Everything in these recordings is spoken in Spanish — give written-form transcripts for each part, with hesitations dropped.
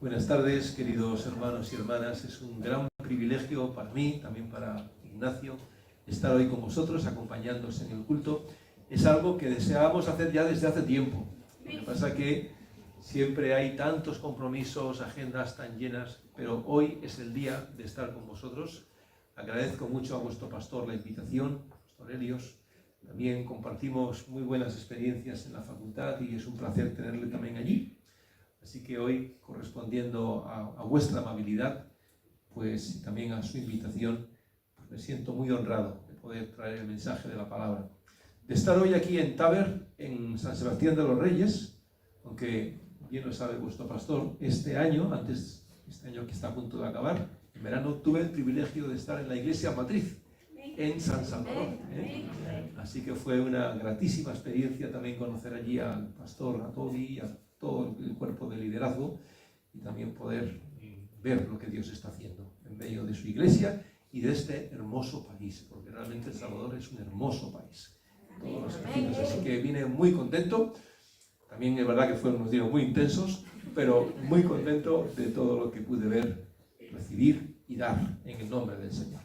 Buenas tardes, queridos hermanos y hermanas. Es un gran privilegio para mí, también para Ignacio, estar hoy con vosotros, acompañándoos en el culto. Es algo que deseábamos hacer ya desde hace tiempo. Lo que pasa es que siempre hay tantos compromisos, agendas tan llenas, pero hoy es el día de estar con vosotros. Agradezco mucho a vuestro pastor la invitación, Pastor Helios. También compartimos muy buenas experiencias en la facultad y es un placer tenerle también allí. Así que hoy, correspondiendo a vuestra amabilidad, pues también a su invitación, pues me siento muy honrado de poder traer el mensaje de la palabra. De estar hoy aquí en Taber, en San Sebastián de los Reyes, aunque bien lo sabe vuestro pastor, este año que está a punto de acabar, en verano tuve el privilegio de estar en la iglesia matriz, en San Salvador. Así que fue una gratísima experiencia también conocer allí al pastor, a Toby, a todo el cuerpo de liderazgo y también poder ver lo que Dios está haciendo en medio de su iglesia y de este hermoso país, porque realmente El Salvador es un hermoso país. Todos los vecinos, así que vine muy contento. También es verdad que fueron unos días muy intensos, pero muy contento de todo lo que pude ver, recibir y dar en el nombre del Señor.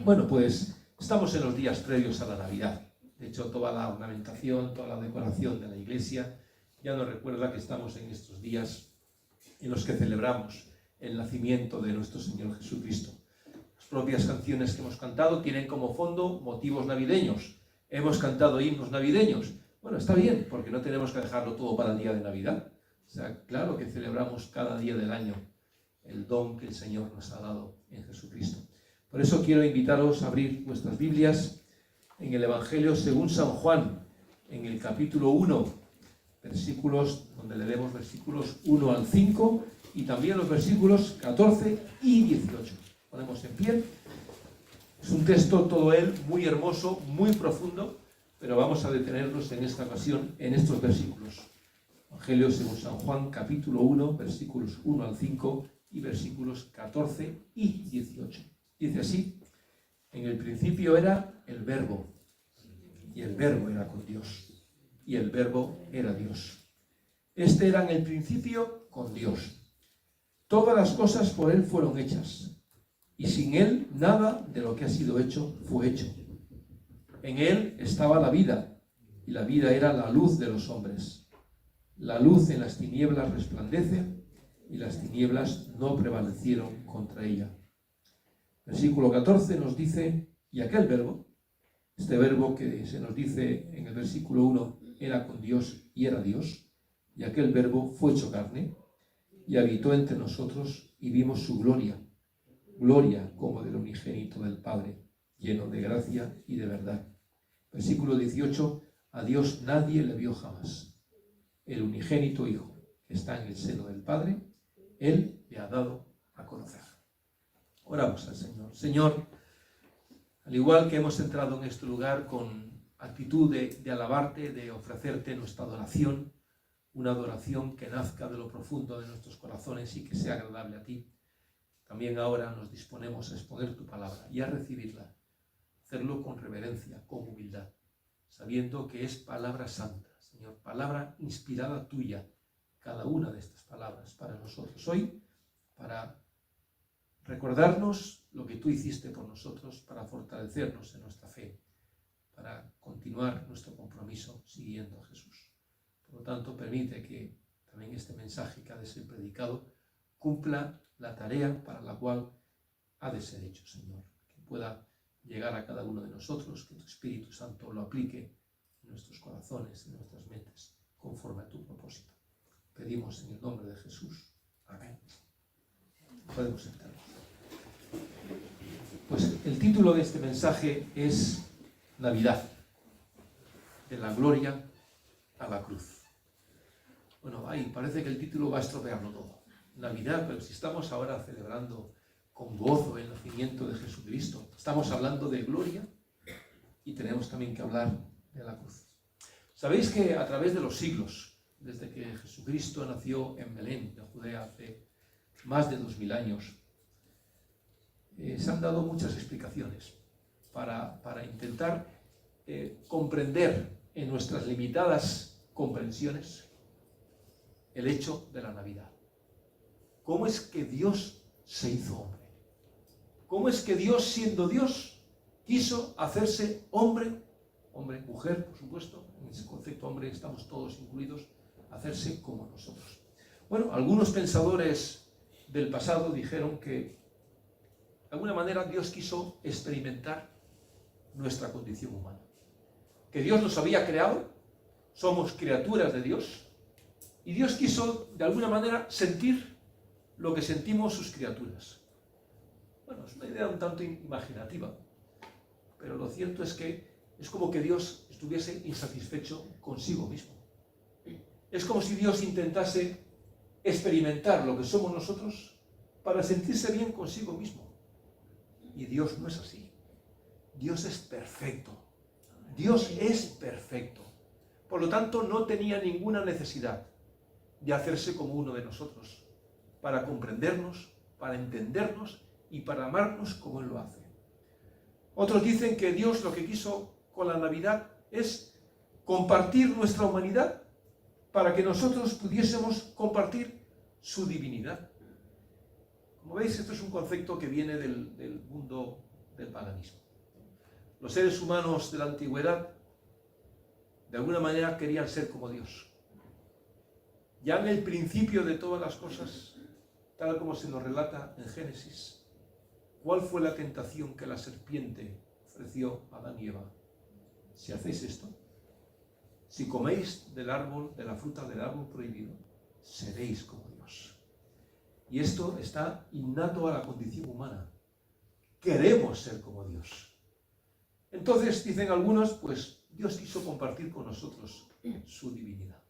Bueno, pues estamos en los días previos a la Navidad. De hecho, toda la ornamentación, toda la decoración de la iglesia ya nos recuerda que estamos en estos días en los que celebramos el nacimiento de nuestro Señor Jesucristo. Las propias canciones que hemos cantado tienen como fondo motivos navideños. Hemos cantado himnos navideños. Bueno, está bien, porque no tenemos que dejarlo todo para el día de Navidad. O sea, claro que celebramos cada día del año el don que el Señor nos ha dado en Jesucristo. Por eso quiero invitaros a abrir vuestras Biblias en el Evangelio según San Juan, en el capítulo 1, versículos, donde leemos versículos 1 al 5 y también los versículos 14 y 18. Ponemos en pie. Es un texto todo él muy hermoso, muy profundo, pero vamos a detenernos en esta ocasión en estos versículos. Evangelio según San Juan, capítulo 1, versículos 1 al 5 y versículos 14 y 18. Dice así: en el principio era el Verbo, y el Verbo era con Dios, y el Verbo era Dios. Este era en el principio con Dios. Todas las cosas por Él fueron hechas, y sin Él nada de lo que ha sido hecho fue hecho. En Él estaba la vida, y la vida era la luz de los hombres. La luz en las tinieblas resplandece, y las tinieblas no prevalecieron contra ella. Versículo 14 nos dice: y aquel Verbo, este Verbo que se nos dice en el versículo 1, era con Dios y era Dios, y aquel Verbo fue hecho carne, y habitó entre nosotros, y vimos su gloria, gloria como del unigénito del Padre, lleno de gracia y de verdad. Versículo 18, a Dios nadie le vio jamás. El unigénito Hijo, que está en el seno del Padre, Él le ha dado a conocer. Oramos al Señor. Señor, al igual que hemos entrado en este lugar con actitud de alabarte, de ofrecerte nuestra adoración, una adoración que nazca de lo profundo de nuestros corazones y que sea agradable a ti, también ahora nos disponemos a exponer tu palabra y a recibirla, hacerlo con reverencia, con humildad, sabiendo que es palabra santa, Señor, palabra inspirada tuya, cada una de estas palabras para nosotros hoy, para recordarnos lo que tú hiciste por nosotros, para fortalecernos en nuestra fe, para continuar nuestro compromiso siguiendo a Jesús. Por lo tanto, permite que también este mensaje que ha de ser predicado cumpla la tarea para la cual ha de ser hecho, Señor. Que pueda llegar a cada uno de nosotros, que tu Espíritu Santo lo aplique en nuestros corazones, en nuestras mentes, conforme a tu propósito. Pedimos en el nombre de Jesús. Amén. Podemos sentarnos. Pues el título de este mensaje es Navidad, de la gloria a la cruz. Bueno, ahí parece que el título va a estropearlo todo. Navidad, pero si estamos ahora celebrando con gozo el nacimiento de Jesucristo, estamos hablando de gloria y tenemos también que hablar de la cruz. Sabéis que a través de los siglos, desde que Jesucristo nació en Belén, en Judea, hace más de 2000 años, se han dado muchas explicaciones para intentar comprender en nuestras limitadas comprensiones el hecho de la Navidad. cómo es que Dios se hizo hombre. Cómo es que Dios, siendo Dios, quiso hacerse hombre, mujer, por supuesto, en ese concepto hombre estamos todos incluidos, hacerse como nosotros. Bueno, algunos pensadores del pasado dijeron que de alguna manera Dios quiso experimentar nuestra condición humana. Que Dios nos había creado, somos criaturas de Dios, y Dios quiso de alguna manera sentir lo que sentimos sus criaturas. Bueno, es una idea un tanto imaginativa, pero lo cierto es que es como que Dios estuviese insatisfecho consigo mismo. Es como si Dios intentase experimentar lo que somos nosotros para sentirse bien consigo mismo. Y Dios no es así. Dios es perfecto. Dios es perfecto. Por lo tanto, no tenía ninguna necesidad de hacerse como uno de nosotros, para comprendernos, para entendernos y para amarnos como Él lo hace. Otros dicen que Dios lo que quiso con la Navidad es compartir nuestra humanidad para que nosotros pudiésemos compartir su divinidad. Como veis, esto es un concepto que viene del mundo del paganismo. Los seres humanos de la antigüedad, de alguna manera, querían ser como Dios. Ya en el principio de todas las cosas, tal como se nos relata en Génesis, ¿cuál fue la tentación que la serpiente ofreció a Adán y Eva? Si hacéis esto, si coméis del árbol, de la fruta del árbol prohibido, seréis como Dios. Y esto está innato a la condición humana. Queremos ser como Dios. Entonces, dicen algunos, pues Dios quiso compartir con nosotros su divinidad.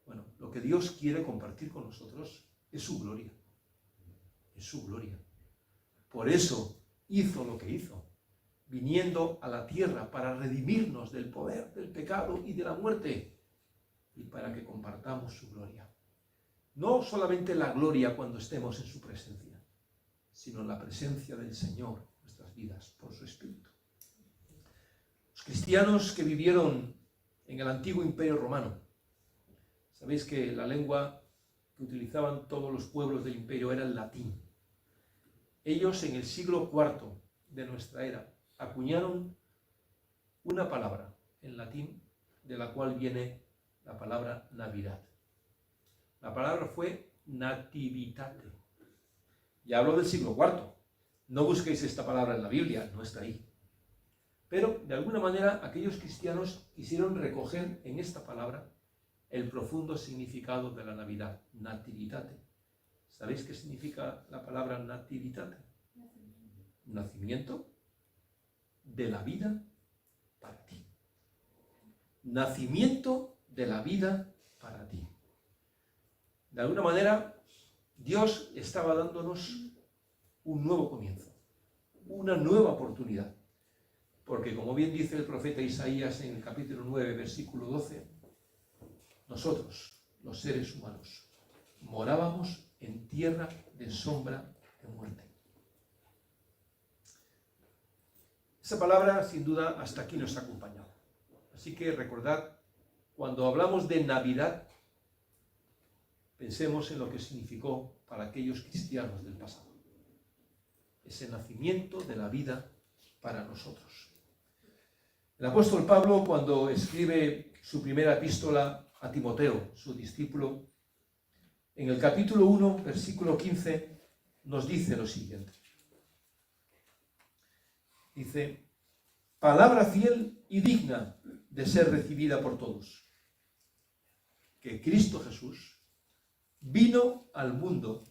Bueno, lo que Dios quiere compartir con nosotros es su gloria. Es su gloria. Por eso hizo lo que hizo, viniendo a la tierra para redimirnos del poder del pecado y de la muerte, y para que compartamos su gloria. No solamente la gloria cuando estemos en su presencia, sino la presencia del Señor en nuestras vidas por su Espíritu. Los cristianos que vivieron en el antiguo Imperio Romano, sabéis que la lengua que utilizaban todos los pueblos del imperio era el latín. Ellos en el siglo IV de nuestra era acuñaron una palabra en latín de la cual viene la palabra Navidad. La palabra fue nativitate. Ya hablo del siglo IV. No busquéis esta palabra en la Biblia, no está ahí. Pero de alguna manera aquellos cristianos quisieron recoger en esta palabra el profundo significado de la Navidad, nativitate. ¿Sabéis qué significa la palabra nativitate? Nacimiento de la vida para ti. Nacimiento de la vida para ti. De alguna manera, Dios estaba dándonos un nuevo comienzo, una nueva oportunidad. Porque como bien dice el profeta Isaías en el capítulo 9, versículo 12, nosotros, los seres humanos, morábamos en tierra de sombra de muerte. Esa palabra, sin duda, hasta aquí nos ha acompañado. Así que recordad, cuando hablamos de Navidad, pensemos en lo que significó para aquellos cristianos del pasado. Ese nacimiento de la vida para nosotros. El apóstol Pablo, cuando escribe su primera epístola a Timoteo, su discípulo, en el capítulo 1, versículo 15, nos dice lo siguiente. Dice, palabra fiel y digna de ser recibida por todos, que Cristo Jesús vino al mundo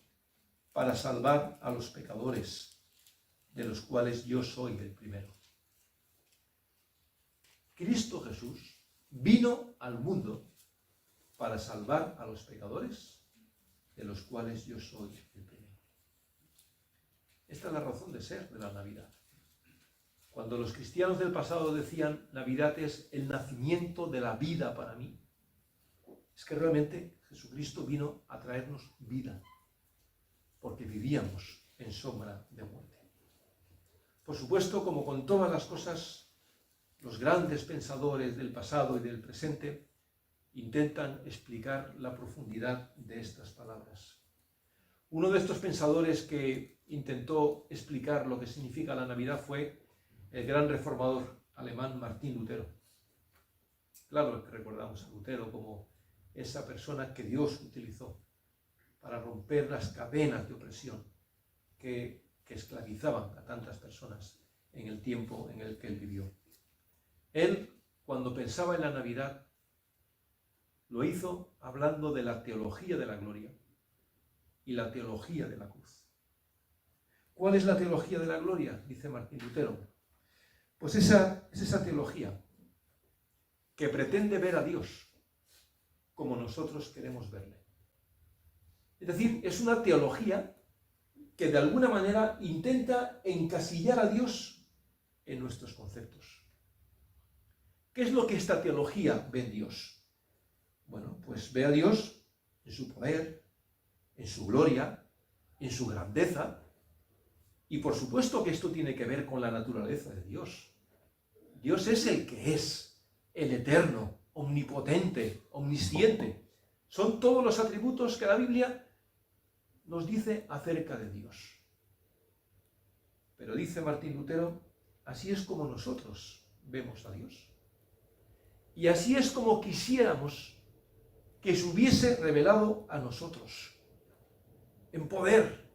para salvar a los pecadores, de los cuales yo soy el primero. Cristo Jesús vino al mundo para salvar a los pecadores, de los cuales yo soy el primero. Esta es la razón de ser de la Navidad. Cuando los cristianos del pasado decían Navidad es el nacimiento de la vida para mí, es que realmente Jesucristo vino a traernos vida, porque vivíamos en sombra de muerte. Por supuesto, como con todas las cosas, los grandes pensadores del pasado y del presente intentan explicar la profundidad de estas palabras. Uno de estos pensadores que intentó explicar lo que significa la Navidad fue el gran reformador alemán Martín Lutero. Claro que recordamos a Lutero como esa persona que Dios utilizó para romper las cadenas de opresión que esclavizaban a tantas personas en el tiempo en el que él vivió. Él, cuando pensaba en la Navidad, lo hizo hablando de la teología de la gloria y la teología de la cruz. ¿Cuál es la teología de la gloria?, dice Martín Lutero. Pues es esa teología que pretende ver a Dios como nosotros queremos verle. Es decir, es una teología que de alguna manera intenta encasillar a Dios en nuestros conceptos. ¿Qué es lo que esta teología ve en Dios? Bueno, pues ve a Dios en su poder, en su gloria, en su grandeza, y por supuesto que esto tiene que ver con la naturaleza de Dios. Dios es el que es, el eterno, omnipotente, omnisciente. Son todos los atributos que la Biblia nos dice acerca de Dios. Pero dice Martín Lutero, así es como nosotros vemos a Dios. Y así es como quisiéramos que se hubiese revelado a nosotros, en poder,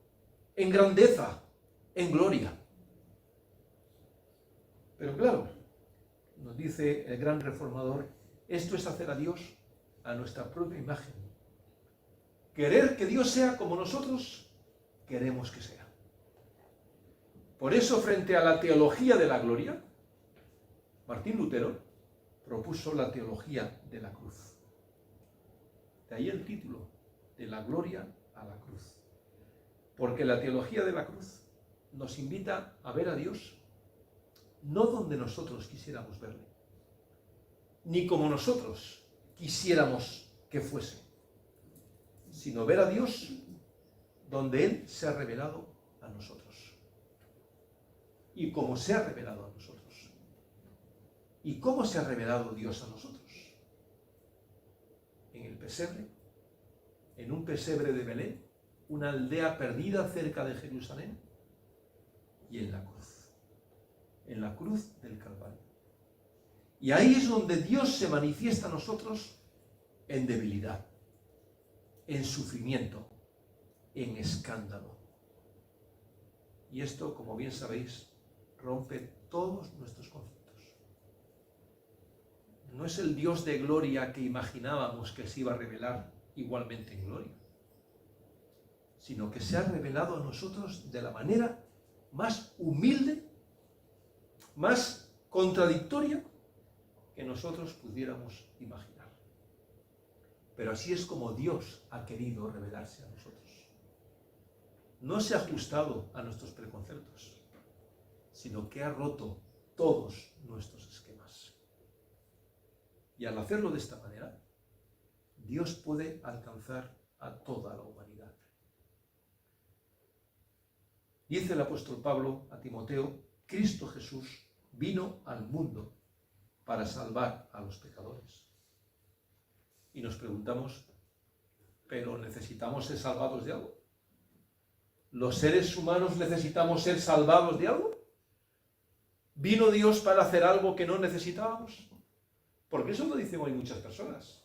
en grandeza, en gloria. Pero claro, nos dice el gran reformador, esto es hacer a Dios a nuestra propia imagen. Querer que Dios sea como nosotros queremos que sea. Por eso, frente a la teología de la gloria, Martín Lutero propuso la teología de la cruz. De ahí el título, de la gloria a la cruz. Porque la teología de la cruz nos invita a ver a Dios no donde nosotros quisiéramos verle, ni como nosotros quisiéramos que fuese, sino ver a Dios donde Él se ha revelado a nosotros. Y como se ha revelado a nosotros. ¿Y cómo se ha revelado Dios a nosotros? En el pesebre, en un pesebre de Belén, una aldea perdida cerca de Jerusalén, y en la cruz del Calvario. Y ahí es donde Dios se manifiesta a nosotros en debilidad, en sufrimiento, en escándalo. Y esto, como bien sabéis, rompe todos nuestros conceptos. No es el Dios de gloria que imaginábamos que se iba a revelar igualmente en gloria, sino que se ha revelado a nosotros de la manera más humilde, más contradictoria que nosotros pudiéramos imaginar. Pero así es como Dios ha querido revelarse a nosotros. No se ha ajustado a nuestros preconceptos, sino que ha roto todos nuestros esquemas. Y al hacerlo de esta manera, Dios puede alcanzar a toda la humanidad. Dice el apóstol Pablo a Timoteo, Cristo Jesús vino al mundo para salvar a los pecadores. Y nos preguntamos, ¿pero necesitamos ser salvados de algo? ¿Los seres humanos necesitamos ser salvados de algo? ¿Vino Dios para hacer algo que no necesitábamos? Porque eso lo dicen hoy muchas personas.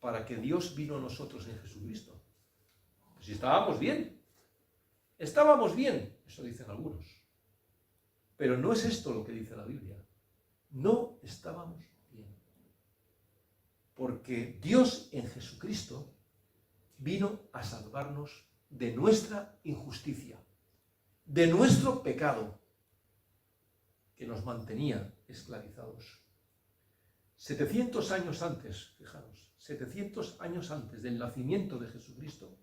Para que Dios vino a nosotros en Jesucristo. Pues si estábamos bien. Estábamos bien, eso dicen algunos. Pero no es esto lo que dice la Biblia. No estábamos bien. Porque Dios en Jesucristo vino a salvarnos de nuestra injusticia, de nuestro pecado, que nos mantenía esclavizados. 700 años antes, fijaros, 700 años antes del nacimiento de Jesucristo,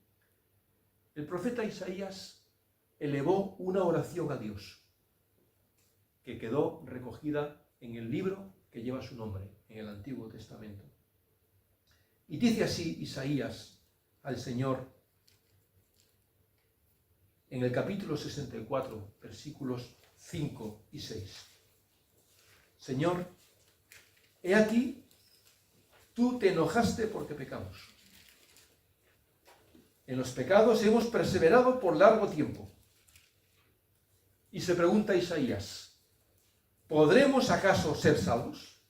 el profeta Isaías elevó una oración a Dios, que quedó recogida en el libro que lleva su nombre, en el Antiguo Testamento. Y dice así Isaías al Señor, en el capítulo 64, versículos 5 y 6. Señor, he aquí, tú te enojaste porque pecamos. En los pecados hemos perseverado por largo tiempo. Y se pregunta Isaías, ¿podremos acaso ser salvos?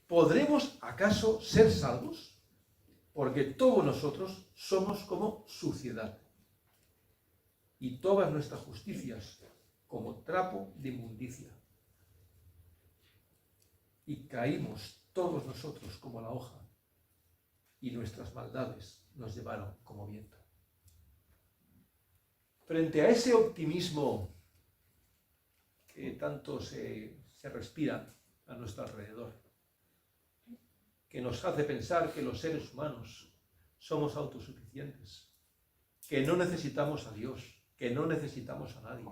¿Podremos acaso ser salvos? Porque todos nosotros somos como suciedad, y todas nuestras justicias como trapo de inmundicia. Y caímos todos nosotros como la hoja, y nuestras maldades nos llevaron como viento. Frente a ese optimismo que tanto se respira a nuestro alrededor, que nos hace pensar que los seres humanos somos autosuficientes, que no necesitamos a Dios, que no necesitamos a nadie,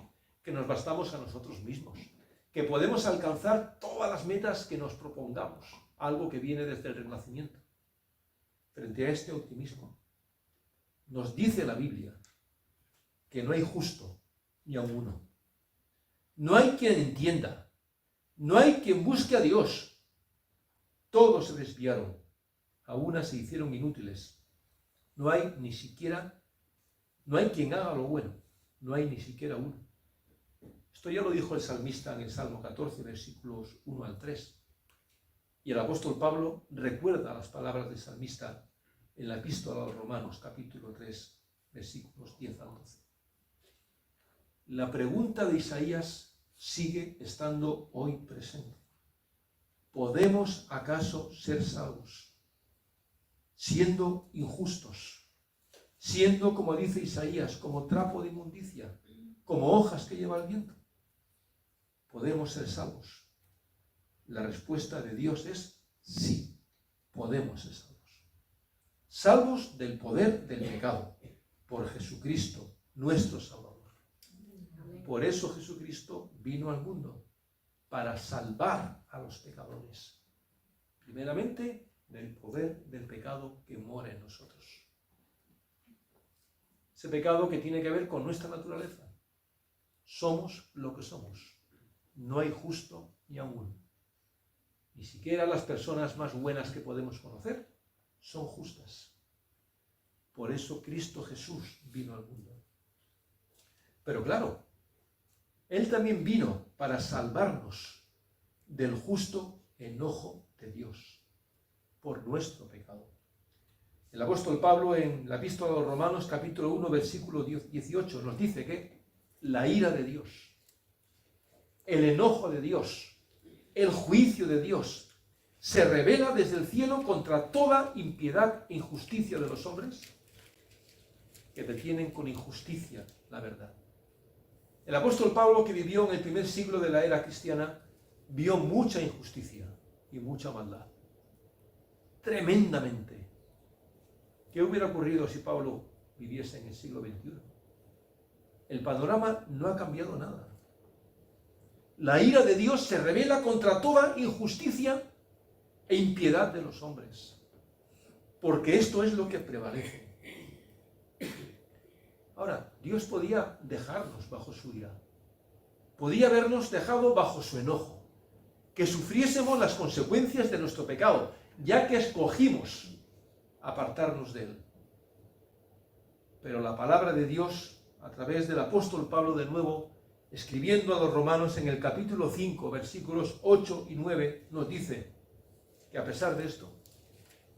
que nos bastamos a nosotros mismos, que podemos alcanzar todas las metas que nos propongamos, algo que viene desde el Renacimiento. Frente a este optimismo, nos dice la Biblia que no hay justo ni aun uno. No hay quien entienda, no hay quien busque a Dios. Todos se desviaron, a unas se hicieron inútiles. No hay quien haga lo bueno, no hay ni siquiera uno. Esto ya lo dijo el salmista en el Salmo 14, versículos 1 al 3. Y el apóstol Pablo recuerda las palabras del salmista en la epístola a los Romanos, capítulo 3, versículos 10 al 12. La pregunta de Isaías sigue estando hoy presente. ¿Podemos acaso ser salvos siendo injustos, siendo, como dice Isaías, como trapo de inmundicia, como hojas que lleva el viento? ¿Podemos ser salvos? La respuesta de Dios es sí, podemos ser salvos. Salvos del poder del pecado, por Jesucristo, nuestro Salvador. Por eso Jesucristo vino al mundo, para salvar a los pecadores. Primeramente, del poder del pecado que mora en nosotros. Ese pecado que tiene que ver con nuestra naturaleza. Somos lo que somos. No hay justo ni aun uno. Ni siquiera las personas más buenas que podemos conocer son justas. Por eso Cristo Jesús vino al mundo. Pero claro, Él también vino para salvarnos del justo enojo de Dios por nuestro pecado. El apóstol Pablo en la epístola a los Romanos, capítulo 1, versículo 18, nos dice que la ira de Dios, el enojo de Dios, el juicio de Dios, se revela desde el cielo contra toda impiedad e injusticia de los hombres que detienen con injusticia la verdad. El apóstol Pablo, que vivió en el primer siglo de la era cristiana, vio mucha injusticia y mucha maldad. Tremendamente. ¿Qué hubiera ocurrido si Pablo viviese en el siglo XXI? El panorama no ha cambiado nada. La ira de Dios se revela contra toda injusticia e impiedad de los hombres, porque esto es lo que prevalece. Ahora, Dios podía dejarnos bajo su ira, podía habernos dejado bajo su enojo, que sufriésemos las consecuencias de nuestro pecado, ya que escogimos apartarnos de él. Pero la palabra de Dios, a través del apóstol Pablo de nuevo, escribiendo a los romanos en el capítulo 5, versículos 8 y 9, nos dice que a pesar de esto,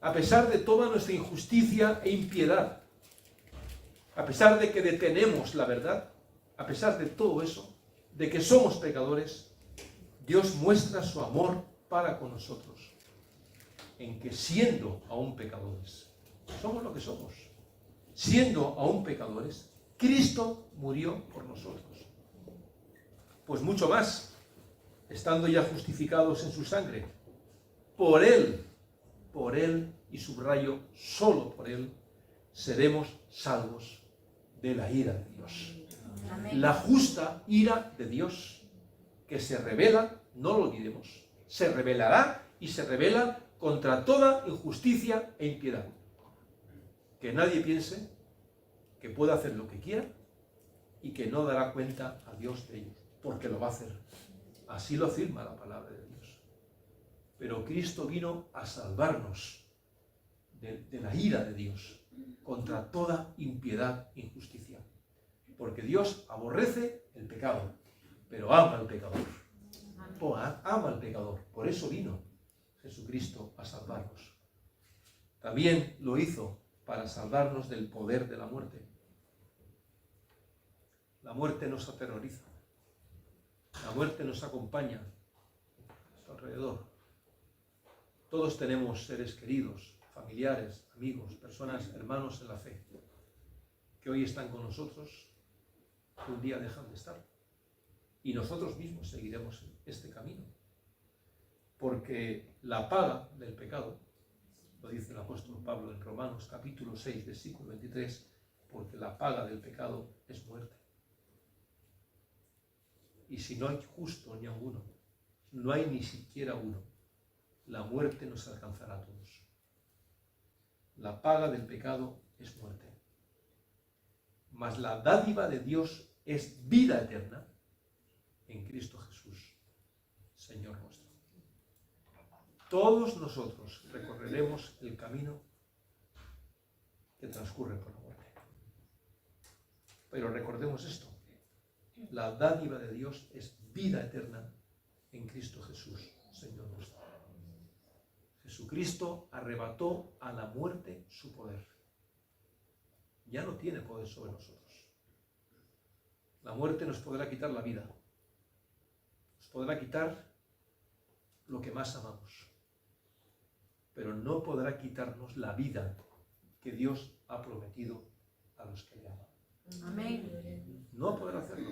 a pesar de toda nuestra injusticia e impiedad, a pesar de que detenemos la verdad, a pesar de todo eso, de que somos pecadores, Dios muestra su amor para con nosotros, en que siendo aún pecadores, somos lo que somos, siendo aún pecadores, Cristo murió por nosotros. Pues mucho más, estando ya justificados en su sangre, por Él, y subrayo, solo por Él, seremos salvos de la ira de Dios. Amén. La justa ira de Dios, que se revela, no lo olvidemos, se revelará y se revela contra toda injusticia e impiedad. Que nadie piense que pueda hacer lo que quiera y que no dará cuenta a Dios de ello, porque lo va a hacer. Así lo afirma la palabra de Dios. Pero Cristo vino a salvarnos de la ira de Dios, contra toda impiedad e injusticia. Porque Dios aborrece el pecado, pero ama al pecador. Ama al pecador. Por eso vino Jesucristo a salvarnos. También lo hizo para salvarnos del poder de la muerte. La muerte nos aterroriza. La muerte nos acompaña a nuestro alrededor. Todos tenemos seres queridos, familiares, amigos, personas, hermanos en la fe, que hoy están con nosotros, que un día dejan de estar. Y nosotros mismos seguiremos este camino. Porque la paga del pecado, lo dice el apóstol Pablo en Romanos capítulo 6, versículo 23, porque la paga del pecado es muerte. Y si no hay justo ni a uno, no hay ni siquiera uno, la muerte nos alcanzará a todos. La paga del pecado es muerte. Mas la dádiva de Dios es vida eterna en Cristo Jesús, Señor nuestro. Todos nosotros recorreremos el camino que transcurre por la muerte. Pero recordemos esto. La dádiva de Dios es vida eterna en Cristo Jesús, Señor nuestro. Jesucristo arrebató a la muerte su poder. Ya no tiene poder sobre nosotros. La muerte nos podrá quitar la vida. Nos podrá quitar lo que más amamos. Pero no podrá quitarnos la vida que Dios ha prometido a los que le aman. Amén. No podrá hacerlo.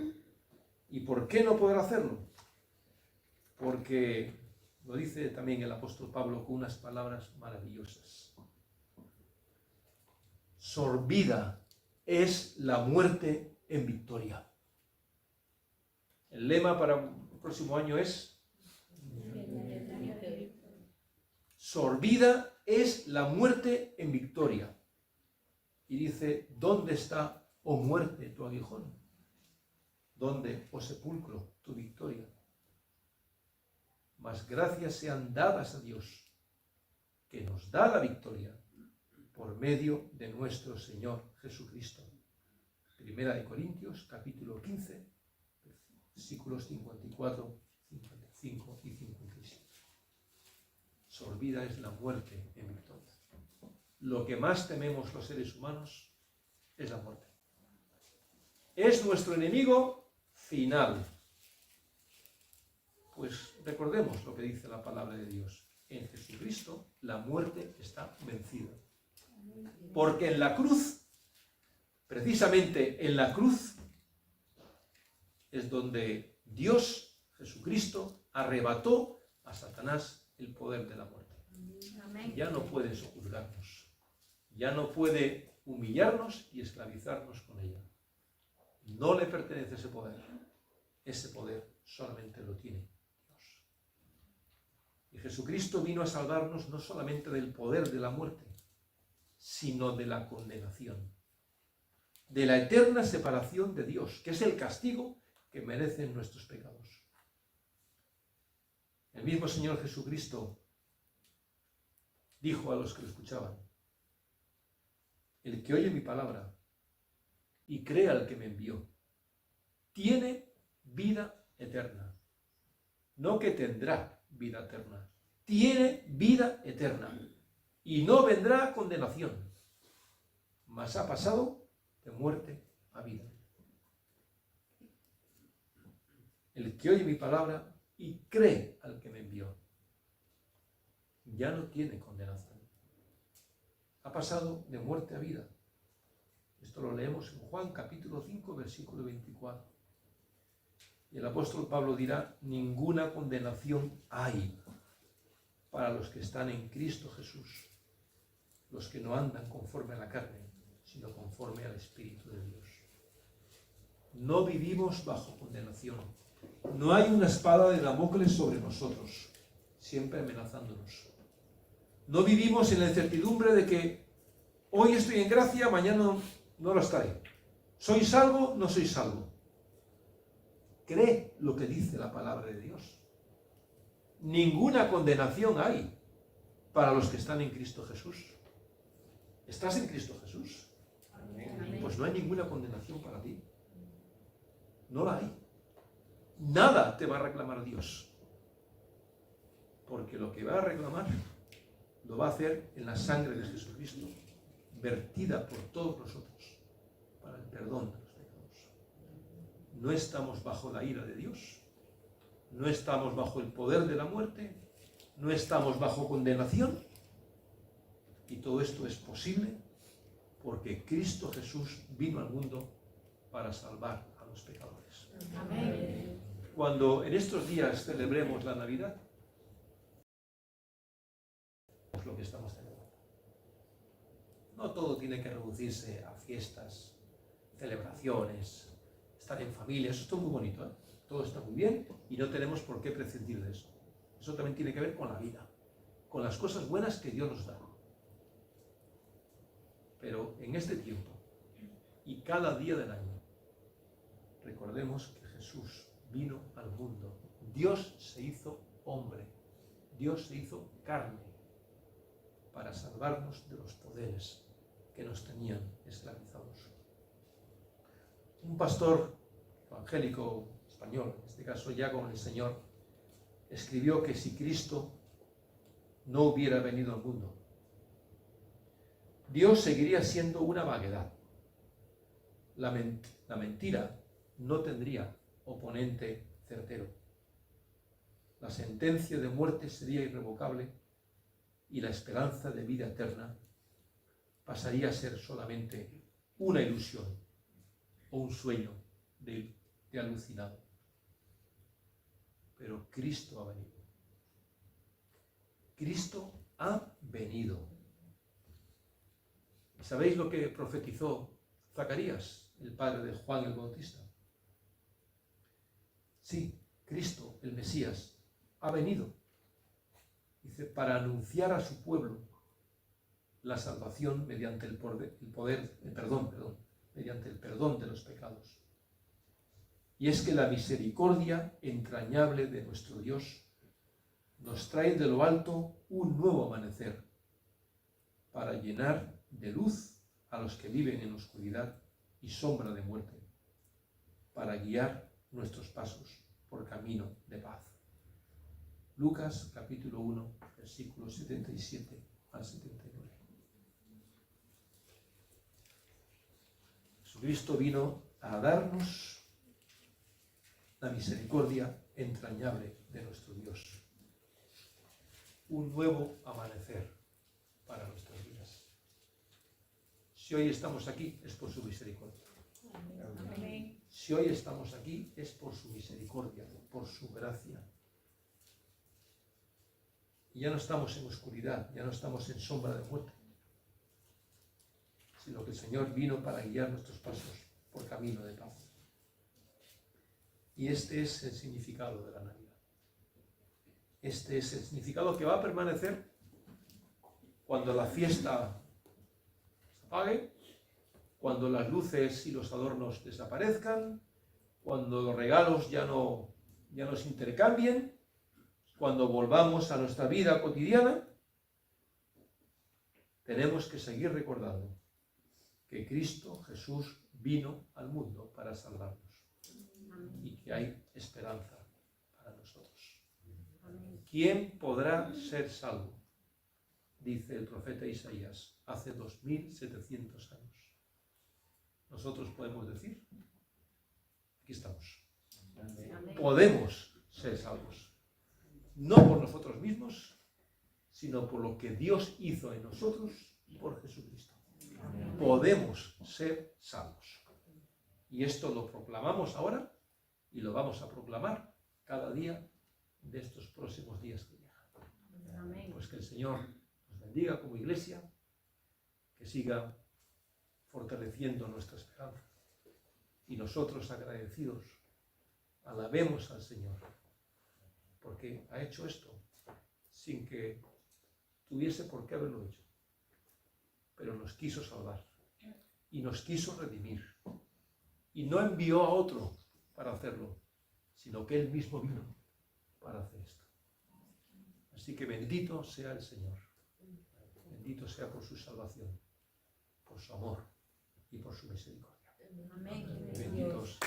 ¿Y por qué no podrá hacerlo? Porque lo dice también el apóstol Pablo con unas palabras maravillosas. Sorbida es la muerte en victoria. El lema para el próximo año es: sorbida es la muerte en victoria. Y dice: ¿dónde está, oh muerte, tu aguijón? ¿Dónde, oh sepulcro, tu victoria? Mas gracias sean dadas a Dios, que nos da la victoria por medio de nuestro Señor Jesucristo. Primera de Corintios, capítulo 15, versículos 54, 55 y 57. Sorbida es la muerte en victoria. Lo que más tememos los seres humanos es la muerte. Es nuestro enemigo final. Pues recordemos lo que dice la palabra de Dios. En Jesucristo la muerte está vencida. Porque en la cruz, precisamente en la cruz, es donde Dios, Jesucristo, arrebató a Satanás el poder de la muerte. Ya no puede sojuzgarnos. Ya no puede humillarnos y esclavizarnos con ella. No le pertenece ese poder. Ese poder solamente lo tiene Dios. Y Jesucristo vino a salvarnos no solamente del poder de la muerte, sino de la condenación, de la eterna separación de Dios, que es el castigo que merecen nuestros pecados. El mismo Señor Jesucristo dijo a los que lo escuchaban: el que oye mi palabra y crea al que me envió, tiene vida eterna. No que tendrá vida eterna, tiene vida eterna. Y no vendrá condenación, mas ha pasado de muerte a vida. El que oye mi palabra y cree al que me envió, ya no tiene condenación. Ha pasado de muerte a vida. Esto lo leemos en Juan capítulo 5, versículo 24. Y el apóstol Pablo dirá: ninguna condenación hay para los que están en Cristo Jesús, los que no andan conforme a la carne, sino conforme al Espíritu de Dios. No vivimos bajo condenación. No hay una espada de Damocles sobre nosotros, siempre amenazándonos. No vivimos en la incertidumbre de que hoy estoy en gracia, mañana no lo estaré. ¿Soy salvo? No soy salvo. Cree lo que dice la palabra de Dios. Ninguna condenación hay para los que están en Cristo Jesús. ¿Estás en Cristo Jesús? Pues no hay ninguna condenación para ti. No la hay. Nada te va a reclamar Dios. Porque lo que va a reclamar lo va a hacer en la sangre de Jesucristo, vertida por todos nosotros para el perdón de los pecados. No estamos bajo la ira de Dios, no estamos bajo el poder de la muerte, no estamos bajo condenación, y todo esto es posible porque Cristo Jesús vino al mundo para salvar a los pecadores. Amén. Cuando en estos días celebremos la Navidad, es lo que estamos celebrando. No todo tiene que reducirse a fiestas, celebraciones, estar en familia. Eso está muy bonito, ¿eh? Todo está muy bien y no tenemos por qué prescindir de eso. Eso también tiene que ver con la vida, con las cosas buenas que Dios nos da. Pero en este tiempo y cada día del año, recordemos que Jesús vino al mundo. Dios se hizo hombre. Dios se hizo carne para salvarnos de los poderes que nos tenían esclavizados. Un pastor evangélico español, en este caso ya con el Señor, escribió que si Cristo no hubiera venido al mundo, Dios seguiría siendo una vaguedad. La mentira no tendría oponente certero. La sentencia de muerte sería irrevocable y la esperanza de vida eterna pasaría a ser solamente una ilusión o un sueño de alucinado. Pero Cristo ha venido. Cristo ha venido. ¿Sabéis lo que profetizó Zacarías, el padre de Juan el Bautista? Sí, Cristo, el Mesías, ha venido. Dice, para anunciar a su pueblo la salvación mediante mediante el perdón de los pecados. Y es que la misericordia entrañable de nuestro Dios nos trae de lo alto un nuevo amanecer para llenar de luz a los que viven en oscuridad y sombra de muerte, para guiar nuestros pasos por camino de paz. Lucas capítulo 1, versículos 77 al 79. Jesucristo vino a darnos la misericordia entrañable de nuestro Dios. Un nuevo amanecer para nuestras vidas. Si hoy estamos aquí es por su misericordia. Amén. Si hoy estamos aquí es por su misericordia, por su gracia. Y ya no estamos en oscuridad, ya no estamos en sombra de muerte, sino que el Señor vino para guiar nuestros pasos por camino de paz. Y este es el significado de la Navidad. Este es el significado que va a permanecer cuando la fiesta se apague, cuando las luces y los adornos desaparezcan, cuando los regalos ya no se intercambien, cuando volvamos a nuestra vida cotidiana. Tenemos que seguir recordando que Cristo Jesús vino al mundo para salvarnos y que hay esperanza para nosotros. ¿Quién podrá ser salvo? Dice el profeta Isaías hace 2700 años. Nosotros podemos decir, aquí estamos. Podemos ser salvos. No por nosotros mismos, sino por lo que Dios hizo en nosotros por Jesucristo. Podemos ser salvos. Y esto lo proclamamos ahora y lo vamos a proclamar cada día de estos próximos días que llegan. Pues que el Señor nos bendiga como iglesia, que siga fortaleciendo nuestra esperanza. Y nosotros, agradecidos, alabemos al Señor, porque ha hecho esto sin que tuviese por qué haberlo hecho. Pero nos quiso salvar y nos quiso redimir. Y no envió a otro para hacerlo, sino que Él mismo vino para hacer esto. Así que bendito sea el Señor. Bendito sea por su salvación. por su amor y por su misericordia. Amén. Benditos.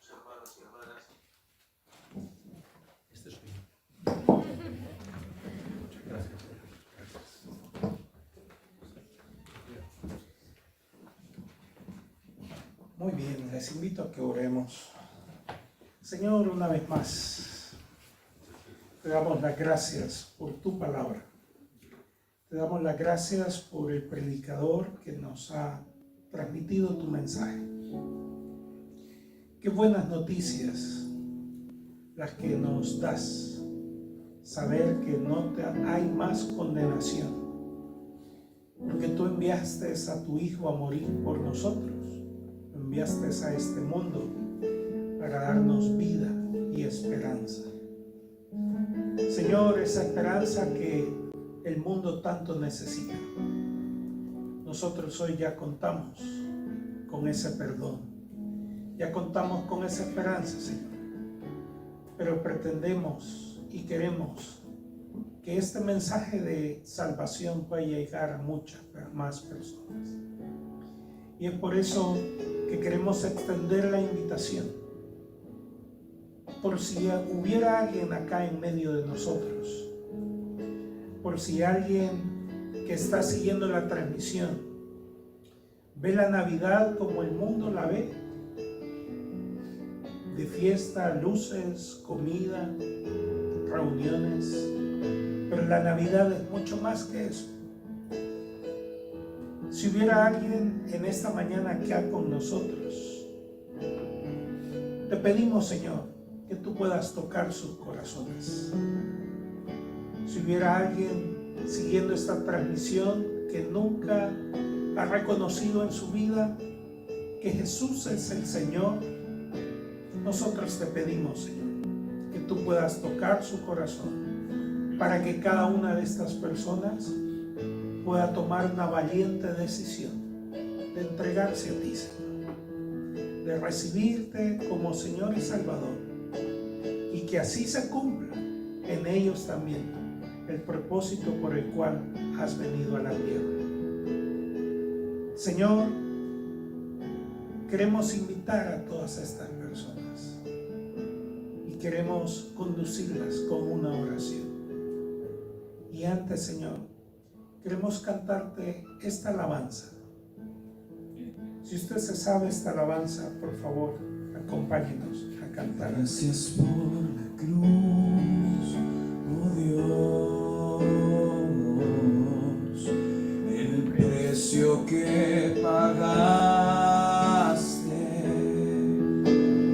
Hermanos y hermanas, este soy yo. Muchas gracias. Muy bien, les invito a que oremos. Señor, una vez más, te damos las gracias por tu palabra. Te damos las gracias por el predicador que nos ha transmitido tu mensaje. Qué buenas noticias las que nos das. Saber que no hay más condenación, porque tú enviaste a tu Hijo a morir por nosotros. Enviaste a este mundo para darnos vida y esperanza. Señor, esa esperanza que el mundo tanto necesita. Nosotros hoy ya contamos con ese perdón. Ya contamos con esa esperanza, Señor. Pero pretendemos y queremos que este mensaje de salvación pueda llegar a muchas más personas. Y es por eso que queremos extender la invitación. Por si hubiera alguien acá en medio de nosotros, por si alguien que está siguiendo la transmisión ve la Navidad como el mundo la ve, de fiesta, luces, comida, reuniones, pero la Navidad es mucho más que eso. Si hubiera alguien en esta mañana acá con nosotros, te pedimos, Señor, que tú puedas tocar sus corazones. Si hubiera alguien siguiendo esta transmisión que nunca ha reconocido en su vida que Jesús es el Señor, nosotros te pedimos, Señor, que tú puedas tocar su corazón para que cada una de estas personas pueda tomar una valiente decisión de entregarse a ti, Señor, de recibirte como Señor y Salvador, y que así se cumpla en ellos también el propósito por el cual has venido a la tierra. Señor, queremos invitar a todas estas personas y queremos conducirlas con una oración. Y antes, Señor, queremos cantarte esta alabanza. Si usted se sabe esta alabanza, por favor, acompáñenos a cantar. Gracias por la cruz, oh Dios, el precio que pagaste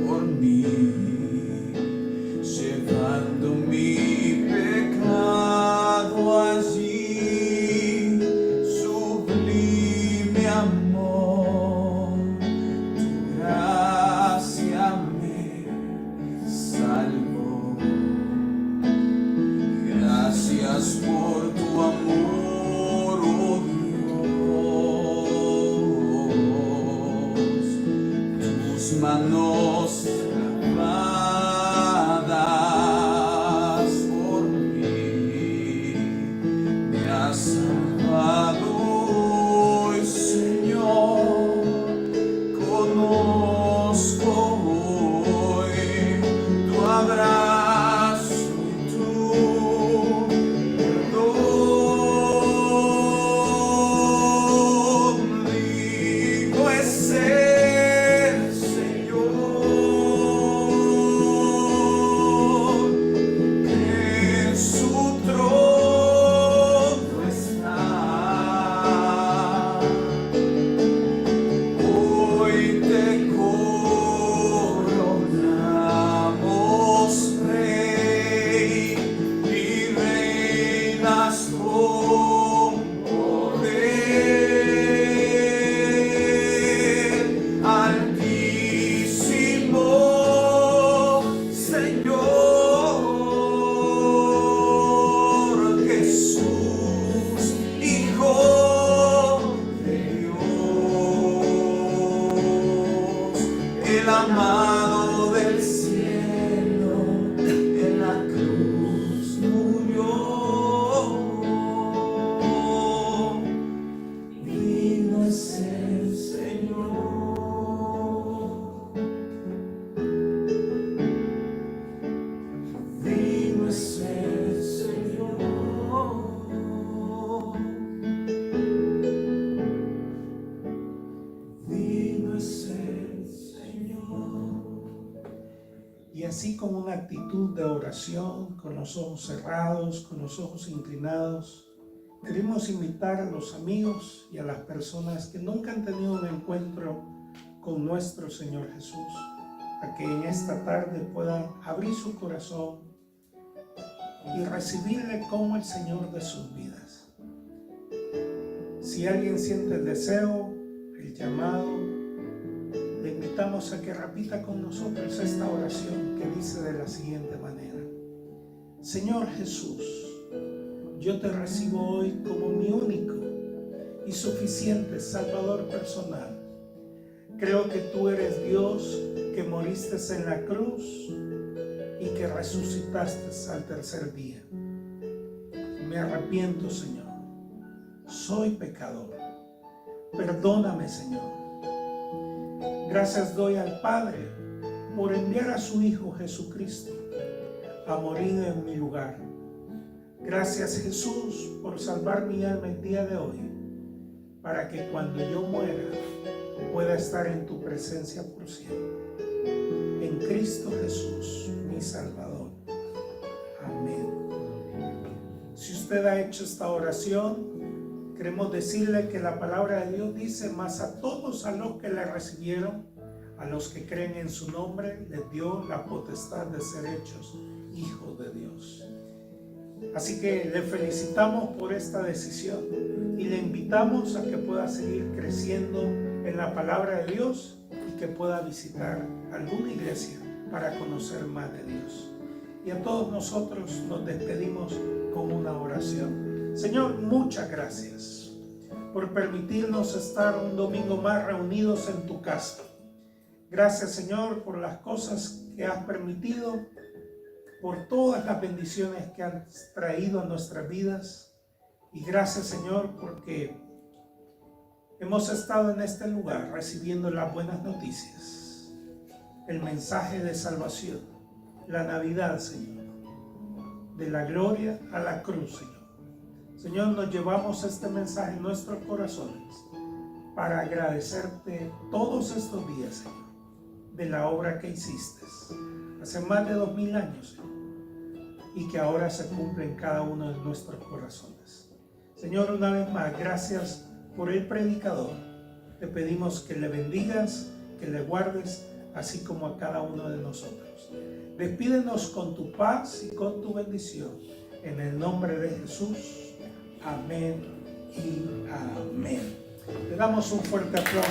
por mí, llevando mi pecado allí, sublime amor, tu gracia me salvó. es el Señor. Digno es el Señor. Y así con una actitud de oración, con los ojos cerrados, con los ojos inclinados, queremos invitar a los amigos y a las personas que nunca han tenido un encuentro con nuestro Señor Jesús, a que en esta tarde puedan abrir su corazón y recibirle como el Señor de sus vidas. Si alguien siente el deseo, el llamado, le invitamos a que repita con nosotros esta oración que dice de la siguiente manera: Señor Jesús, yo te recibo hoy como mi único y suficiente Salvador personal. Creo que tú eres Dios, que moriste en la cruz y que resucitaste al tercer día. Me arrepiento, Señor. Soy pecador. Perdóname, Señor. Gracias doy al Padre por enviar a su Hijo Jesucristo a morir en mi lugar. Gracias, Jesús, por salvar mi alma el día de hoy, para que cuando yo muera pueda estar en tu presencia por siempre. En Cristo Jesús, mi Salvador. Amén. Si usted ha hecho esta oración, queremos decirle que la palabra de Dios dice: mas a todos a los que le recibieron, a los que creen en su nombre, les dio la potestad de ser hechos hijos de Dios. Así que le felicitamos por esta decisión y le invitamos a que pueda seguir creciendo en la palabra de Dios y que pueda visitar alguna iglesia para conocer más de Dios. Y a todos nosotros nos despedimos con una oración. Señor, muchas gracias por permitirnos estar un domingo más reunidos en tu casa. Gracias, Señor, por las cosas que has permitido, por todas las bendiciones que has traído a nuestras vidas. Y gracias, Señor, porque hemos estado en este lugar recibiendo las buenas noticias, el mensaje de salvación, la Navidad, Señor, de la gloria a la cruz, Señor. Señor, nos llevamos este mensaje en nuestros corazones para agradecerte todos estos días, Señor, de la obra que hiciste hace más de 2000 años, Señor, y que ahora se cumple en cada uno de nuestros corazones. Señor, una vez más, gracias por el predicador. Te pedimos que le bendigas, que le guardes, así como a cada uno de nosotros. Despídenos con tu paz y con tu bendición. En el nombre de Jesús. Amén y amén. Le damos un fuerte aplauso.